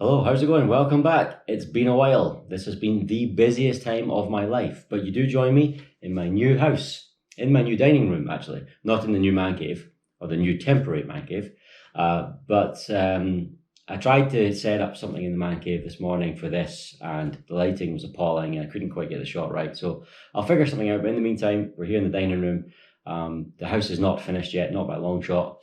Hello, how's it going? Welcome back. It's been a while. This has been the busiest time of my life, but you do join me in my new house, in my new dining room, actually. Not in the new man cave, or the new temporary man cave, but I tried to set up something in the man cave this morning for this, and the lighting was appalling, and I couldn't quite get the shot right, so I'll figure something out, but in the meantime, we're here in the dining room. The house is not finished yet, not by a long shot.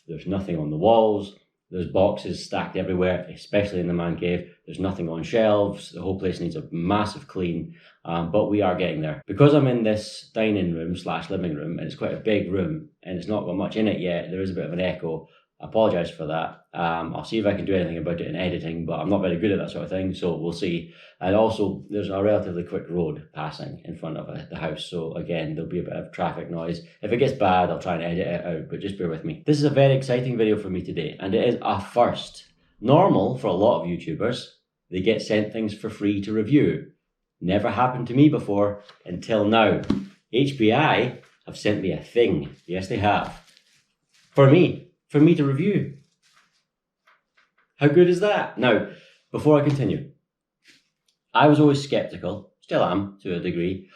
There's nothing on the walls. There's boxes stacked everywhere, especially in the man cave. There's nothing on shelves. The whole place needs a massive clean, but we are getting there. Because I'm in this dining room / living room, and it's quite a big room, and it's not got much in it yet, there is a bit of an echo. I apologise for that. I'll see if I can do anything about it in editing, but I'm not very good at that sort of thing, so we'll see. And also, there's a relatively quick road passing in front of the house, so again, there'll be a bit of traffic noise. If it gets bad, I'll try and edit it out, but just bear with me. This is a very exciting video for me today, and it is a first. Normal for a lot of YouTubers, they get sent things for free to review. Never happened to me before until now. HPI have sent me a thing. Yes, they have. For me to review. How good is that? Now, before I continue, I was always skeptical, still am to a degree,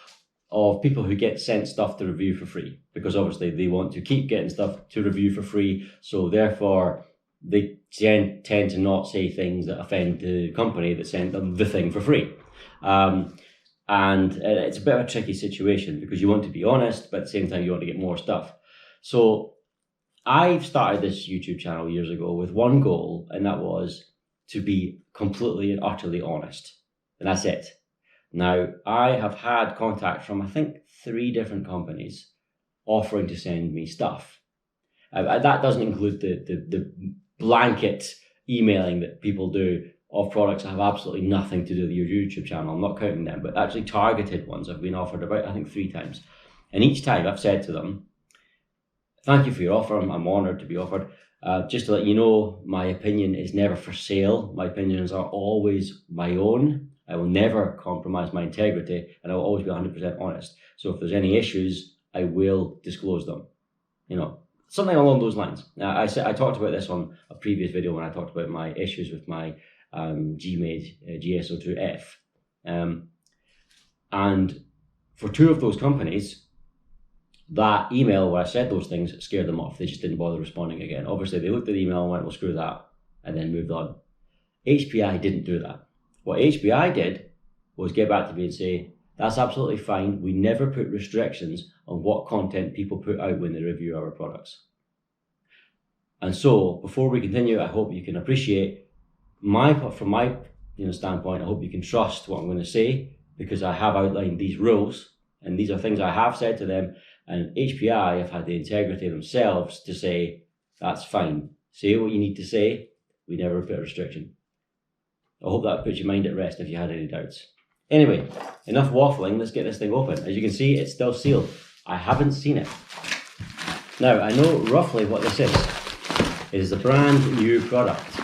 of people who get sent stuff to review for free, because obviously they want to keep getting stuff to review for free, so therefore they tend to not say things that offend the company that sent them the thing for free. And it's a bit of a tricky situation because you want to be honest, but at the same time you want to get more stuff. So I've started this YouTube channel years ago with one goal, and that was to be completely and utterly honest. And that's it. Now, I have had contact from, I think, 3 different companies offering to send me stuff. That doesn't include the blanket emailing that people do of products that have absolutely nothing to do with your YouTube channel. I'm not counting them, but actually targeted ones I've been offered about, I think, 3 times. And each time I've said to them, thank you for your offer. I'm honoured to be offered. Just to let you know, my opinion is never for sale. My opinions are always my own. I will never compromise my integrity, and I will always be 100% honest. So if there's any issues, I will disclose them. You know, something along those lines. Now, I talked about this on a previous video when I talked about my issues with my Gmade GSO2F. And for 2 of those companies, that email where I said those things scared them off. They just didn't bother responding again. Obviously, they looked at the email and went, well, screw that, and then moved on. HPI didn't do that. What HPI did was get back to me and say, that's absolutely fine. We never put restrictions on what content people put out when they review our products. And so, before we continue, I hope you can appreciate from my standpoint, I hope you can trust what I'm going to say, because I have outlined these rules, and these are things I have said to them. And HPI have had the integrity themselves to say, that's fine. Say what you need to say. We never put a restriction. I hope that puts your mind at rest if you had any doubts. Anyway, enough waffling. Let's get this thing open. As you can see, it's still sealed. I haven't seen it. Now, I know roughly what this is. It is a brand new product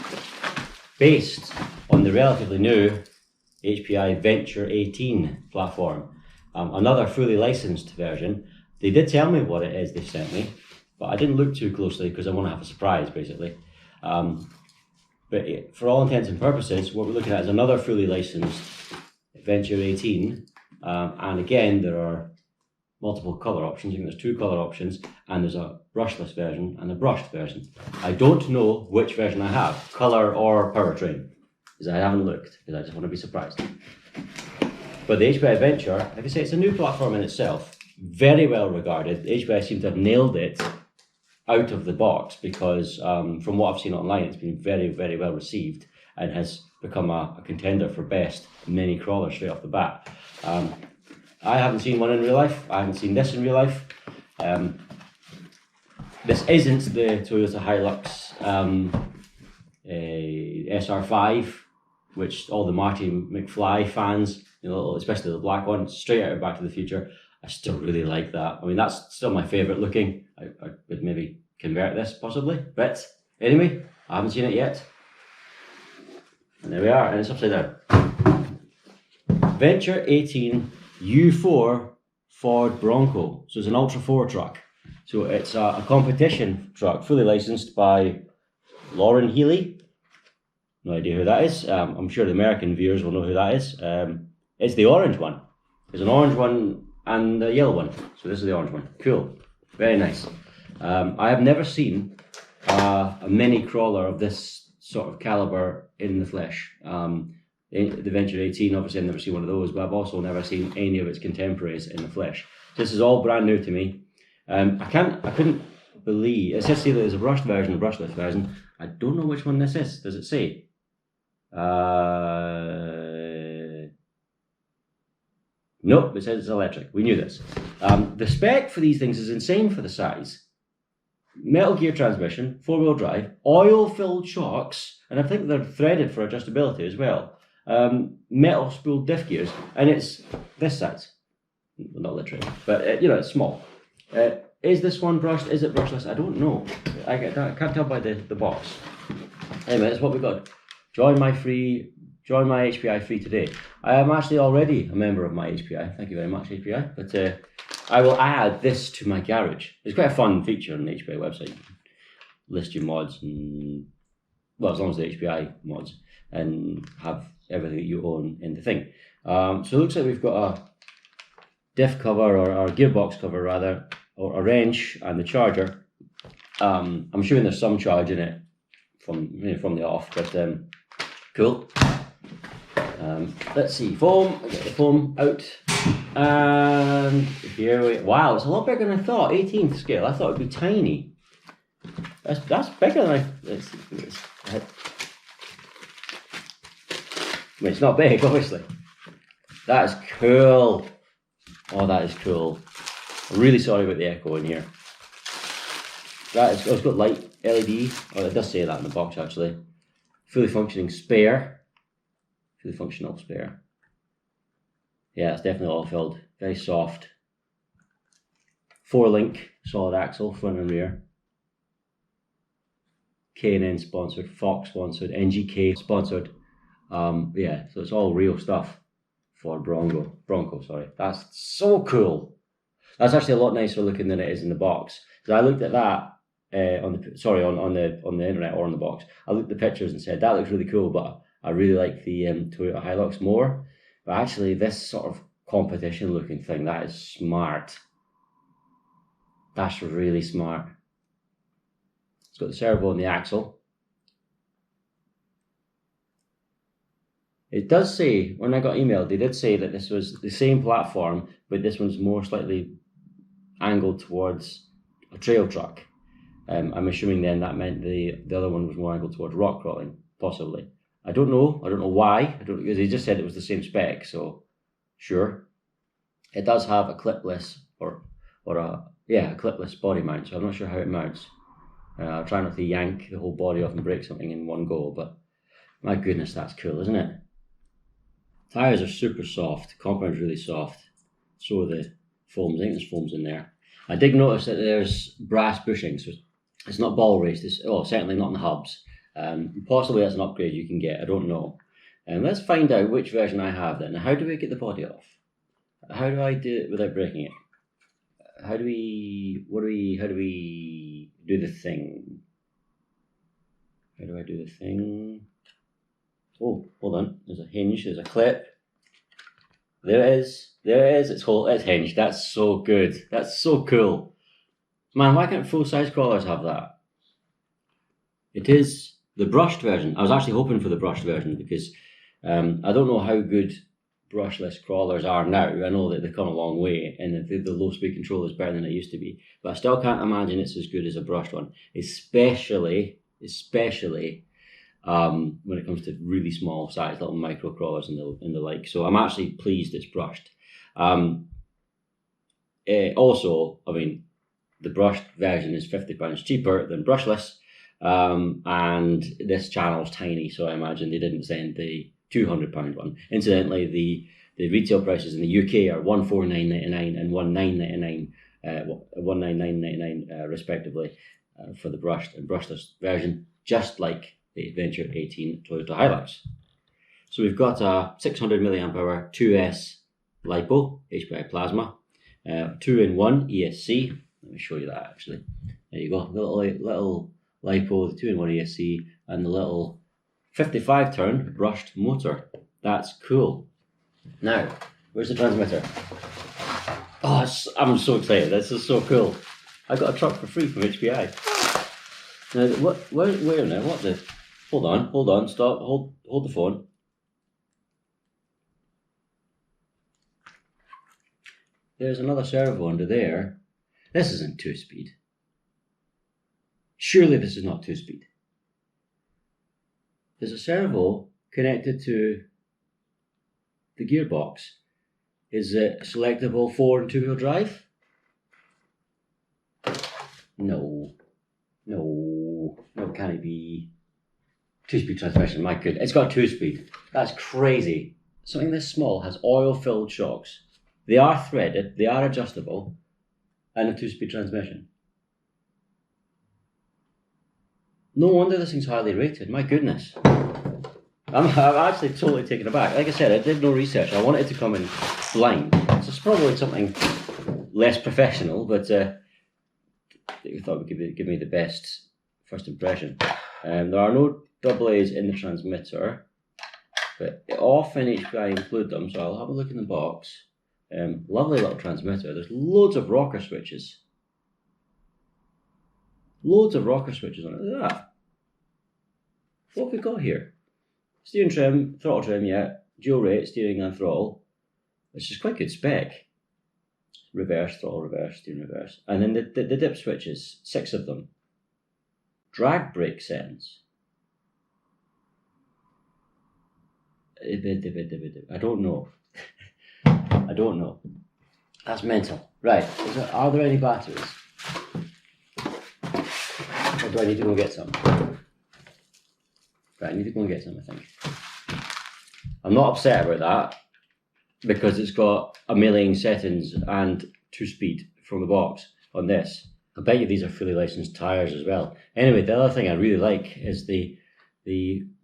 based on the relatively new HPI Venture18 platform. Another fully licensed version. They did tell me what it is they sent me, but I didn't look too closely because I want to have a surprise, basically. But for all intents and purposes, what we're looking at is another fully licensed Venture18. And again, there are multiple color options. I think there's 2 color options, and there's a brushless version and a brushed version. I don't know which version I have, color or powertrain, because I haven't looked, because I just want to be surprised. But the HPI Venture, like I say, it's a new platform in itself, very well regarded. HPI seem to have nailed it out of the box, because from what I've seen online, it's been very, very well received and has become a contender for best mini crawler straight off the bat. I haven't seen one in real life. I haven't seen this in real life. This isn't the Toyota Hilux SR5, which all the Marty McFly fans, especially the black one, straight out of Back to the Future. I still really like that. I mean, that's still my favourite looking. I would maybe convert this possibly, but anyway, I haven't seen it yet. And there we are, and it's upside down. Venture18 U4 Ford Bronco. So it's an Ultra 4 truck. So it's a competition truck, fully licensed by Lauren Healy. No idea who that is. I'm sure the American viewers will know who that is. It's the orange one. There's an orange one and a yellow one. So this is the orange one. Cool. Very nice. I have never seen a mini crawler of this sort of caliber in the flesh. The Venture18, obviously I've never seen one of those, but I've also never seen any of its contemporaries in the flesh. This is all brand new to me. I couldn't believe, it says here that there's a brushed version, a brushless version. I don't know which one this is. Does it say? Nope, it says it's electric. We knew this. The spec for these things is insane for the size. Metal gear transmission, 4-wheel drive, oil-filled shocks, and I think they're threaded for adjustability as well. Metal spooled diff gears, and it's this size. Well, not literally, but you know, it's small. Is this one brushed? Is it brushless? I don't know. I can't tell by the box. Anyway, that's what we got. Join my HPI free today. I am actually already a member of my HPI. Thank you very much, HPI. But I will add this to my garage. It's quite a fun feature on the HPI website. You can list your mods, and well, as long as the HPI mods, and have everything that you own in the thing. So it looks like we've got a diff cover, or gearbox cover rather, or a wrench, and the charger. I'm assuming there's some charge in it from the off, but cool. Let's see, foam. I'll get the foam out, and here we. Wow, it's a lot bigger than I thought. 18th scale. I thought it'd be tiny. That's bigger than I. I mean, it's not big, obviously. That is cool. Oh, that is cool. I'm really sorry about the echo in here. That is. Oh, it's got light LED. Oh, it does say that in the box actually. Fully functioning spare. Fully functional spare. Yeah, it's definitely all filled. Very soft. 4-link solid axle, front and rear. K&N sponsored, Fox sponsored, NGK sponsored. Yeah, so it's all real stuff for Bronco, sorry. That's so cool. That's actually a lot nicer looking than it is in the box. So I looked at that on the internet or on the box. I looked at the pictures and said that looks really cool, but I really like the Toyota Hilux more. But actually, this sort of competition looking thing, that is smart. That's really smart. It's got the servo on the axle. It does say, when I got emailed, they did say that this was the same platform, but this one's more slightly angled towards a trail truck. I'm assuming then that meant the other one was more angled towards rock crawling, possibly. I don't know why. Because he just said it was the same spec, so sure. It does have a clipless a clipless body mount, so I'm not sure how it mounts. I'll try not to yank the whole body off and break something in one go, but my goodness, that's cool, isn't it? Tires are super soft, compound's really soft. So are the foams. I think there's foams in there. I did notice that there's brass bushings, so it's not ball raised. Certainly not in the hubs. Possibly that's an upgrade you can get, I don't know. Let's find out which version I have then. How do we get the body off? How do I do it without breaking it? How do we do the thing? How do I do the thing? Oh, hold on. There's a hinge, there's a clip. There it is. It's hinged. That's so good. That's so cool. Man, why can't full-size crawlers have that? It is the brushed version. I was actually hoping for the brushed version because I don't know how good brushless crawlers are now. I know that they've come a long way and the low-speed control is better than it used to be. But I still can't imagine it's as good as a brushed one, especially when it comes to really small size, little micro crawlers and the like. So I'm actually pleased it's brushed. Also, I mean, the brushed version is £50 cheaper than brushless. And this channel's tiny, so I imagine they didn't send the £200 one. Incidentally, the retail prices in the UK are £149.99 and £199.99 respectively for the brushed and brushless version, just like the Venture18 Toyota Hilux. So we've got a 600 milliamp hour 2S LiPo HPI plasma, 2-in-1 ESC. Let me show you that actually. There you go, little LiPo, the 2-in-1 ESC, and the little 55 turn brushed motor. That's cool. Now, where's the transmitter? Oh, I'm so excited. This is so cool. I got a truck for free from HPI. Now, where now? What the? Hold on, stop, hold the phone. There's another servo under there. This isn't 2-speed. Surely this is not 2-speed. There's a servo connected to the gearbox. Is it selectable 4 and 2-wheel drive? No, can it be? 2-speed transmission, my goodness. It's got 2-speed. That's crazy. Something this small has oil-filled shocks. They are threaded, they are adjustable, and a 2-speed transmission. No wonder this thing's highly rated, my goodness. I'm actually totally taken aback. Like I said, I did no research. I wanted to come in blind. So it's probably something less professional, but I thought it would give me the best first impression. There are no AA's in the transmitter, but often HPI include them, so I'll have a look in the box. Lovely little transmitter. There's loads of rocker switches. Loads of rocker switches on it. Look at that. What have we got here? Steering trim, throttle trim, yeah. Dual rate, steering and throttle. Which is quite good spec. Reverse, throttle, reverse, steering reverse. And then the dip switches, 6 of them. Drag brake settings. I don't know. I don't know. That's mental. Right, are there any batteries? Or do I need to go get some? Right, I need to go and get some, I think. I'm not upset about that, because it's got a million settings and 2-speed from the box on this. I bet you these are fully licensed tyres as well. Anyway, the other thing I really like is the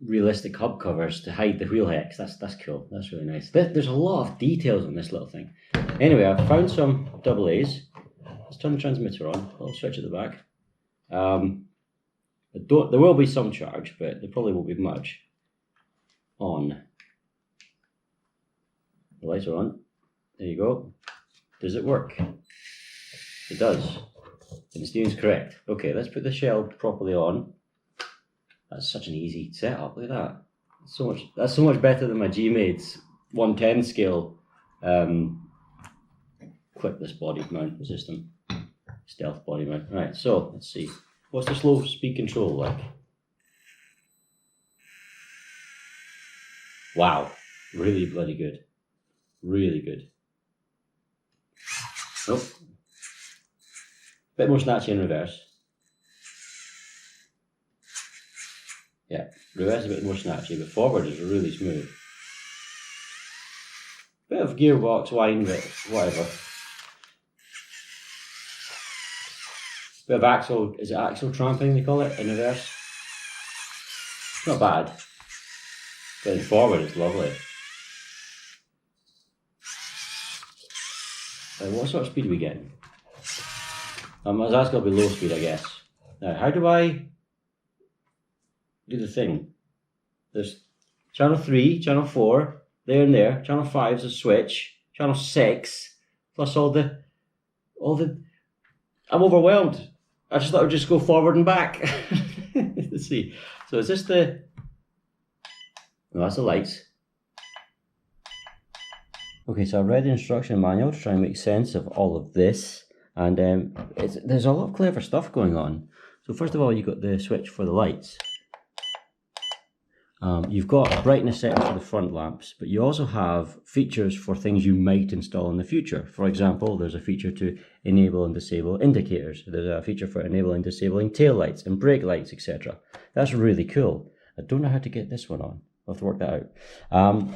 realistic hub covers to hide the wheel hex. That's cool. That's really nice. There's a lot of details on this little thing. Anyway, I've found some AA's. Let's turn the transmitter on. I'll switch at the back. There will be some charge, but there probably won't be much. On. The lights are on. There you go. Does it work? It does. And the steering's correct. Okay, let's put the shell properly on. That's such an easy setup. Look at that. That's so much better than my G-Mates 110 scale clipless body mount system. Stealth body mount. Right, so let's see. What's the slow speed control like? Wow, really bloody good. Really good. Oh. Bit more snatchy in reverse. Yeah, reverse is a bit more snatchy, but forward is really smooth. Bit of gearbox whine, but whatever. Bit of axle, is it axle tramping they call it in reverse? It's not bad. But in forward it's lovely. What sort of speed are we getting? That's got to be low speed, I guess. Now, how do I do the thing? There's channel 3, channel 4, there and there. Channel 5 is a switch. Channel 6, plus all the... I'm overwhelmed. I just thought I would just go forward and back. Let's see. So is this the... No, that's the lights. Okay, so I read the instruction manual to try and make sense of all of this. And there's a lot of clever stuff going on. So first of all, you've got the switch for the lights. You've got brightness settings for the front lamps, but you also have features for things you might install in the future. For example, there's a feature to enable and disable indicators. There's a feature for enabling and disabling tail lights and brake lights, etc. That's really cool. I don't know how to get this one on. I'll have to work that out.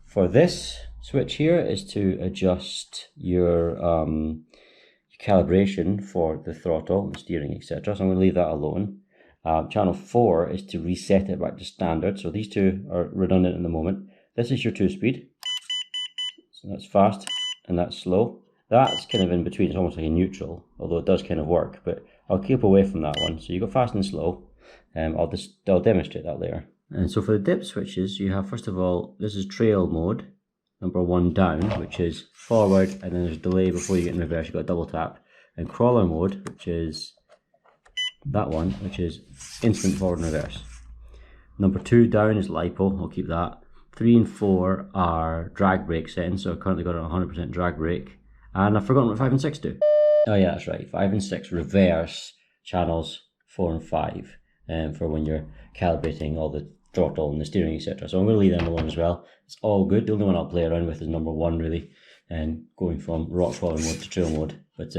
For this switch here is to adjust your calibration for the throttle and steering, etc. So I'm going to leave that alone. Channel 4 is to reset it back to standard. So these two are redundant in the moment. This is your 2-speed. So that's fast and that's slow. That's kind of in between. It's almost like a neutral, although it does kind of work. But I'll keep away from that one. So you go fast and slow. I'll demonstrate that later. And so for the dip switches, you have, first of all, this is trail mode, number 1 down, which is forward, and then there's a delay before you get in reverse, you've got a double tap. And crawler mode, which is that one, which is instant forward and reverse. Number 2 down is LiPo, I'll keep that. 3 and 4 are drag brake settings, so I've currently got it on 100% drag brake. And I've forgotten what 5 and 6 do. Oh yeah, that's right, 5 and 6 reverse channels 4 and 5 for when you're calibrating all the throttle and the steering, etc. So I'm going to leave them alone as well. It's all good. The only one I'll play around with is number 1 really, and going from rock crawler mode to trail mode. But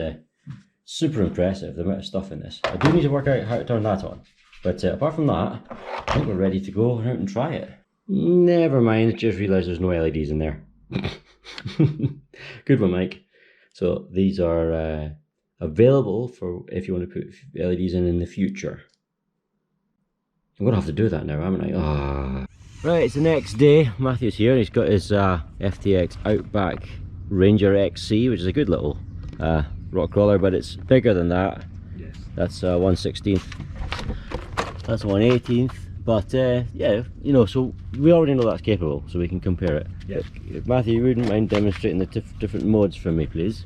super impressive, the amount of stuff in this. I do need to work out how to turn that on. But apart from that, I think we're ready to go out and try it. Never mind, just realised there's no LEDs in there. Good one, Mike. So these are available for if you want to put LEDs in the future. I'm going to have to do that now, haven't I? Ah. Right, it's the next day. Matthew's here. He's got his FTX Outback Ranger XC, which is a good little rock crawler, but it's bigger than that. Yes. That's 1/16. That's 1/18. But yeah, you know, so we already know that's capable, so we can compare it. Yes. Matthew, you wouldn't mind demonstrating the different modes for me, please?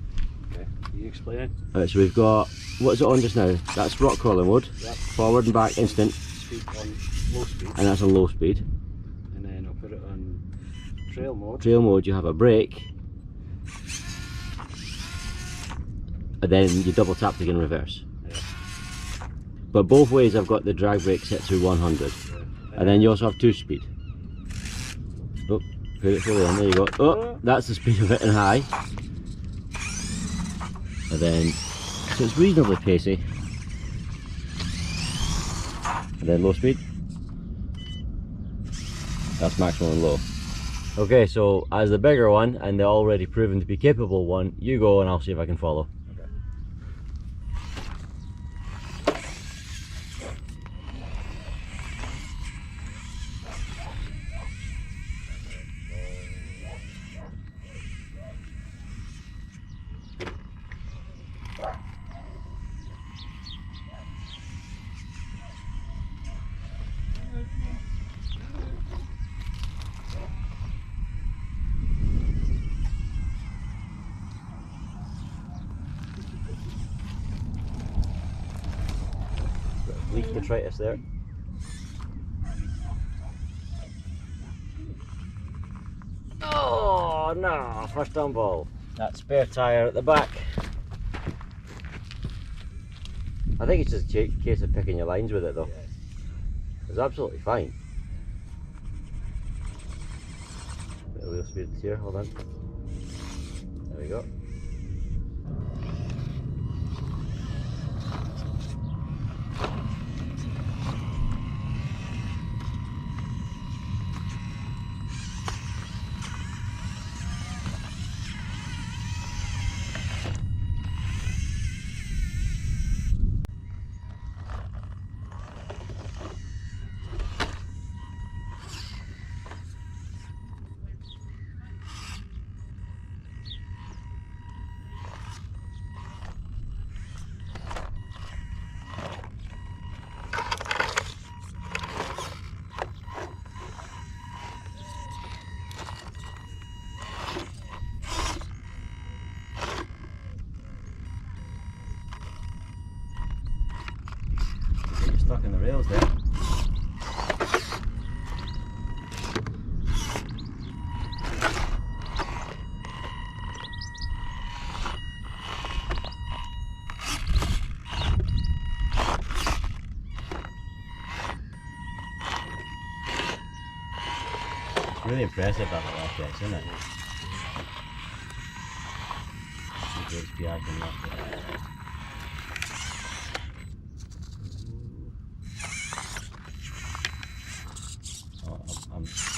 Okay, you explain it. Alright, so we've got, what is it on just now? That's rock crawler mode. Yep. Forward and back instant. Speed on low speed. And that's on low speed. And then I'll put it on trail mode. Trail mode, you have a brake. And then you double tap to get in reverse. Yeah. But both ways I've got the drag brake set to 100. And then you also have 2 speed. Oh, put it fully on, there you go. Oh, that's the speed of it in high. And then, so it's reasonably pacey. And then low speed. That's maximum and low. Okay, so as the bigger one, and the already proven to be capable one, you go and I'll see if I can follow. Leaf detritus there. Oh no, first tumble. That spare tyre at the back. I think it's just a case of picking your lines with it though. Yes. It's absolutely fine. Bit of wheel speed here, hold on. There we go. Stuck in the rails there. It's really impressive that little FX, isn't it? HPI coming up there.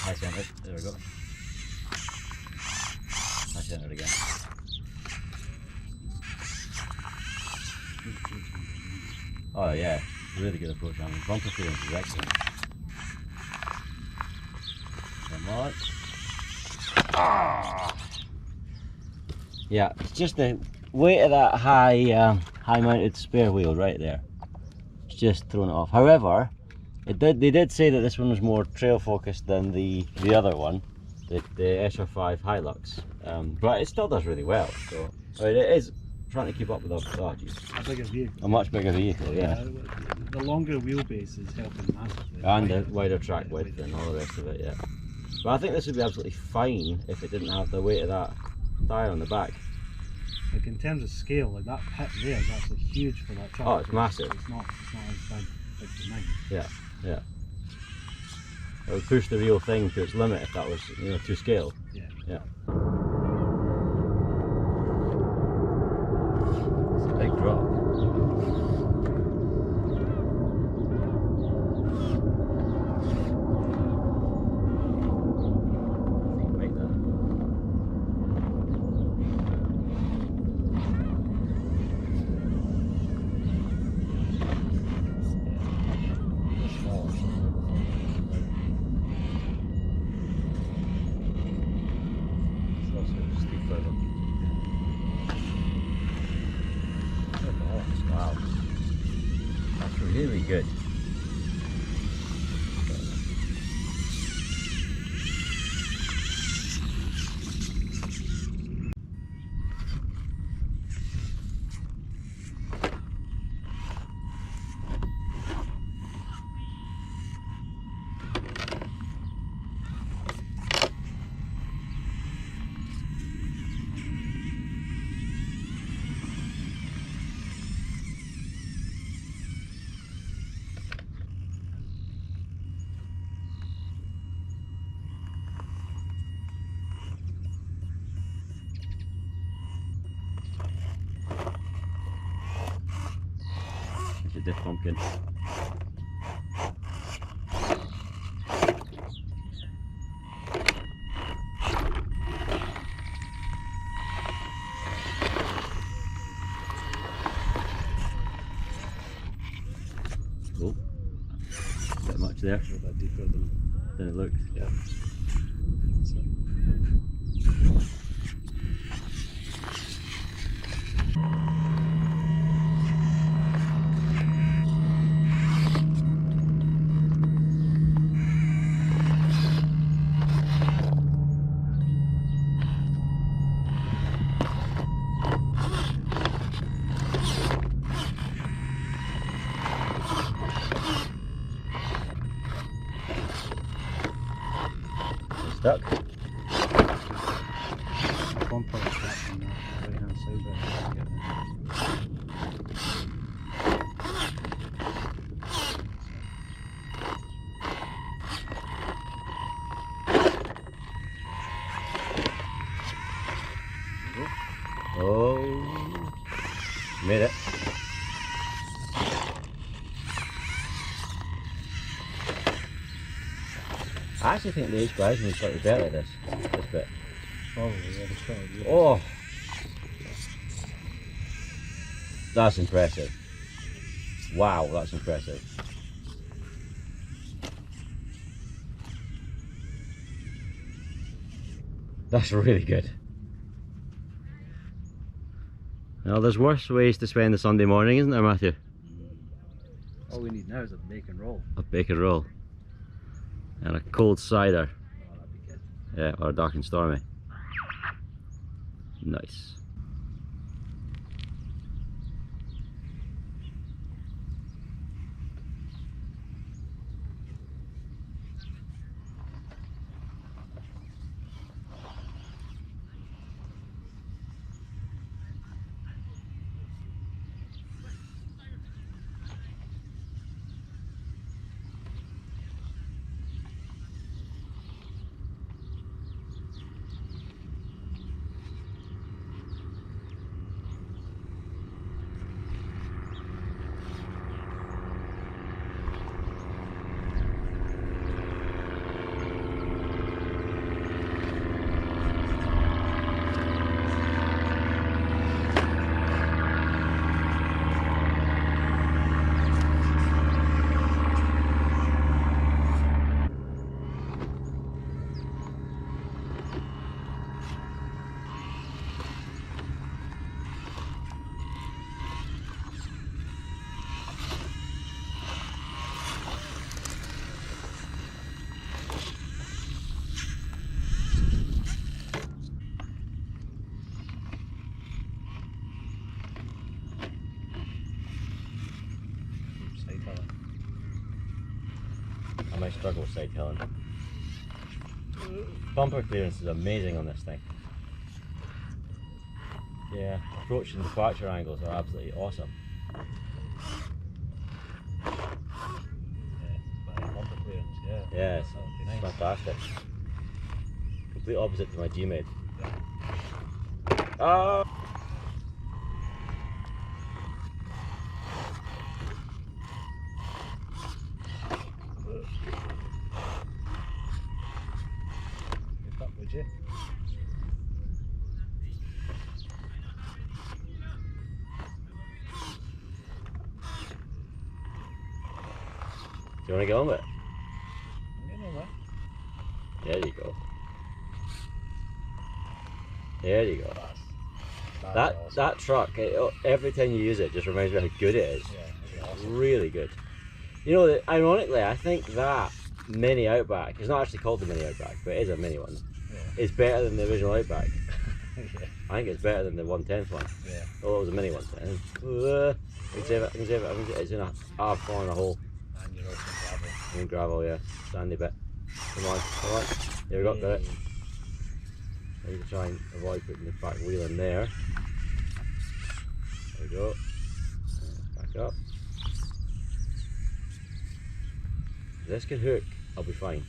High centered, there we go. High centered again. Oh yeah, really good approach on it. Bumper clearance is excellent. Come on. Ah! Yeah, it's just the weight of that high mounted spare wheel right there. It's just thrown it off. However, They did say that this one was more trail focused than the other one, the SR5 Hilux, but it still does really well. So I mean, it is trying to keep up with a bigger vehicle. A much bigger vehicle, yeah. The longer wheelbase is helping massively. And the wider track width and all the rest of it, yeah. But I think this would be absolutely fine if it didn't have the weight of that tyre on the back. Like in terms of scale, like that pit there is actually huge for that truck. Oh, it's massive. It's not as big as mine. Yeah, yeah. It would push the real thing to its limit if that was, you know, to scale. Yeah. Yeah. It's a big drop. Wow, that's really good. It's a diff pumpkin. Oh, a bit much there. A little bit deeper than it looked. Yeah. Stuck. Bumper track on the right hand side there. Oh, made it. I actually think the HPI is slightly better at this bit. Probably, yeah, the shot. Yeah. Oh, that's impressive. Wow, that's impressive. That's really good. Now, there's worse ways to spend a Sunday morning, isn't there, Matthew? All we need now is a bacon roll. A bacon roll. And a cold cider. Oh, that'd be good. Yeah, or a dark and stormy. Nice. struggle side hilling. Bumper clearance is amazing on this thing. Yeah, approach and departure angles are absolutely awesome. Bumper clearance, yeah. Yeah, it's Nice. fantastic. Complete opposite to my G-Made. Oh! Lift up, would you? Do you want to get on with it? I'm getting on that. There you go. There you go. That's awesome. That truck, every time you use it, just reminds me how good it is. Yeah, that'd be awesome. Really good. You know, ironically, I think that Mini Outback, it's not actually called the Mini Outback, but it is a mini one, is better than the original Outback. Yeah. I think it's better than the 1/10th one. Yeah. Oh, it was a mini one. I can save it. It's in a half on a hole. And you're also gravel. In gravel, yeah. Sandy bit. Come on. There we go, got it. I need to try and avoid putting the back wheel in there. There we go. Back up. If this can hook, I'll be fine.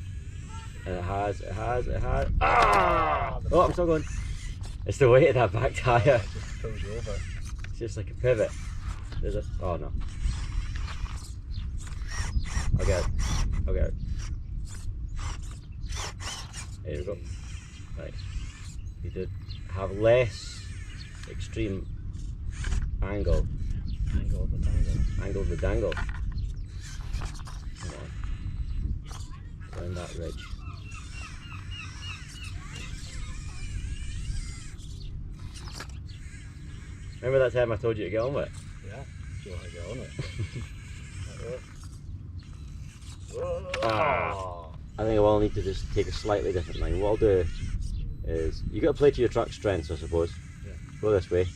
And it has. Ah! Oh, I'm still going. It's the weight of that back tyre. It just pulls you over. It's just like a pivot. There's a. Oh no. I'll get it. There we go. Right. Need to have less extreme angle. Angle of the tangle. Angle of the dangle. Come on. Down that ridge. Remember that time I told you to get on with it? Yeah. Do you want to get on it? Ah. I think I will need to just take a slightly different line. What I'll do is, you got to play to your truck's strengths, I suppose. Yeah. Go this way.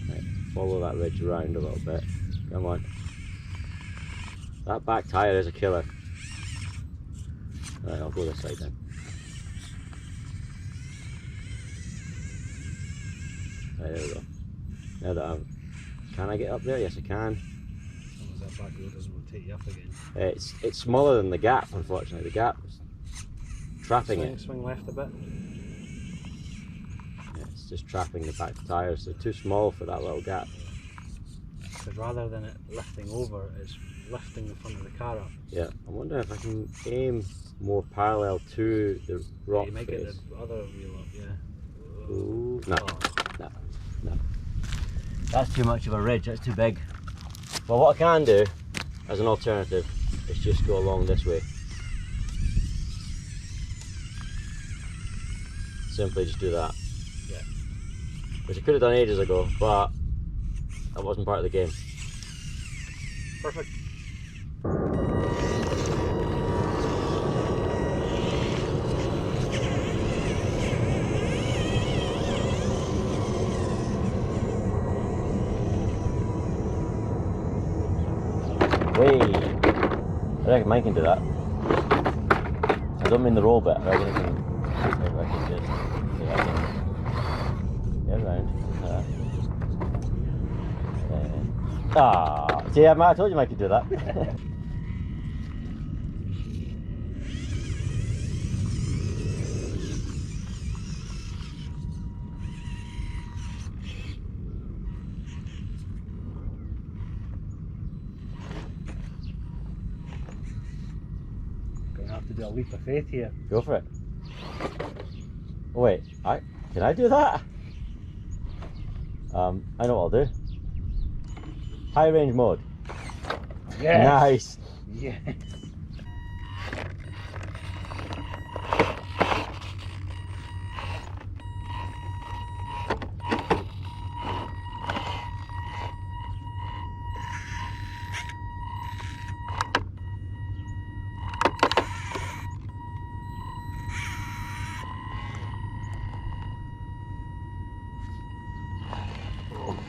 Right, follow that ridge around a little bit. Come on. That back tyre is a killer. Right, I'll go this side then. Right, there we go. Now that can I get up there? Yes, I can. As long as that back wheel doesn't rotate you up again. It's smaller than the gap, unfortunately. The gap is trapping it. Swing left a bit. Yeah, it's just trapping the back tyres. They're too small for that little gap. Because rather than it lifting over, it's lifting the front of the car up. Yeah, I wonder if I can aim more parallel to the rock You might face. get the other wheel up, yeah. Ooh, no, Oh. no. That's too much of a ridge, that's too big. Well, what I can do, as an alternative, is just go along this way. Simply just do that. Yeah. Which I could have done ages ago, but that wasn't part of the game. Perfect. Hey, I reckon mine can do that. I don't mean the roll bit, I reckon it can just get around. See, I told you mine could do that. Gonna have to do a leap of faith here. Go for it. Oh wait, can I do that? I know what I'll do. High range mode. Yes. Nice. Yeah.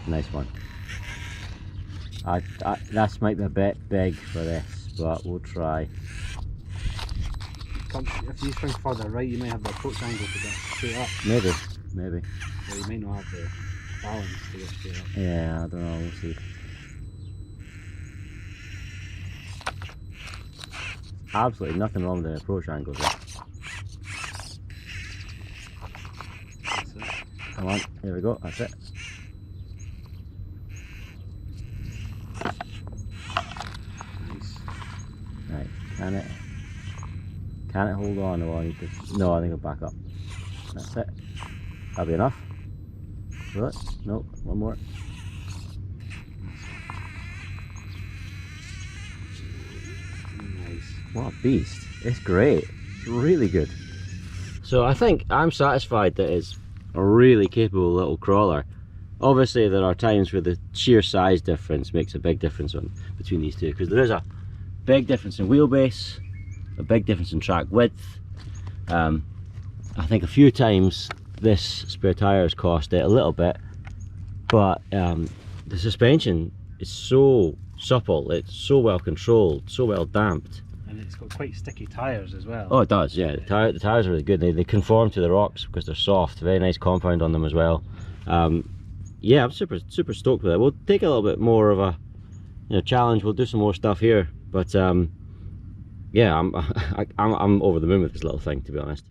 Nice one. This might be a bit big for this, but we'll try. If you swing further right, you might have the approach angle to get straight up. Maybe. Or you might not have the balance to get straight up. Yeah, I don't know, we'll see. Absolutely nothing wrong with the approach angles there. That's it. Come on, here we go, that's it. Nice. Right, can it hold on, or I need to, no, I think I'll back up. That's it. That'll be enough. Will it? No, one more. Nice. What a beast. It's great. It's really good. So I think I'm satisfied that it's a really capable little crawler. Obviously there are times where the sheer size difference makes a big difference between these two, because there is a big difference in wheelbase, a big difference in track width. I think a few times this spare tyre has cost it a little bit, but the suspension is so supple, it's so well controlled, so well damped. And it's got quite sticky tyres as well. Oh, it does, yeah. The tyres are really good. They conform to the rocks because they're soft. Very nice compound on them as well. Yeah, I'm super stoked with it. We'll take a little bit more of a challenge. We'll do some more stuff here, but yeah, I'm over the moon with this little thing, to be honest.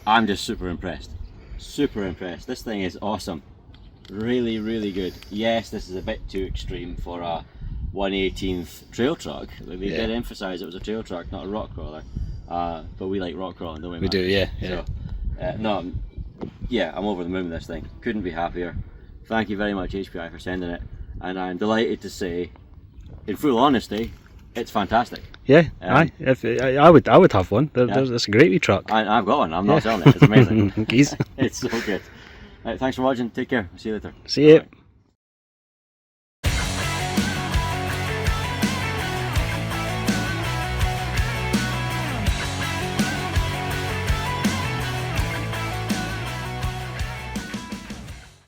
I'm just super impressed. Super impressed. This thing is awesome. Really, really good. Yes, this is a bit too extreme for a 1/18th trail truck. They did emphasise it was a trail truck, not a rock crawler. But we like rock crawling, don't we, We Matt? do, yeah. So, no, yeah, I'm over the moon with this thing. Couldn't be happier. Thank you very much, HPI, for sending it. And I'm delighted to say, in full honesty, it's fantastic. Yeah, I would have one. It's a great wee truck. I've got one. I'm not selling it. It's amazing. Geez. It's so good. Right, thanks for watching. Take care. See you later. See you. Bye.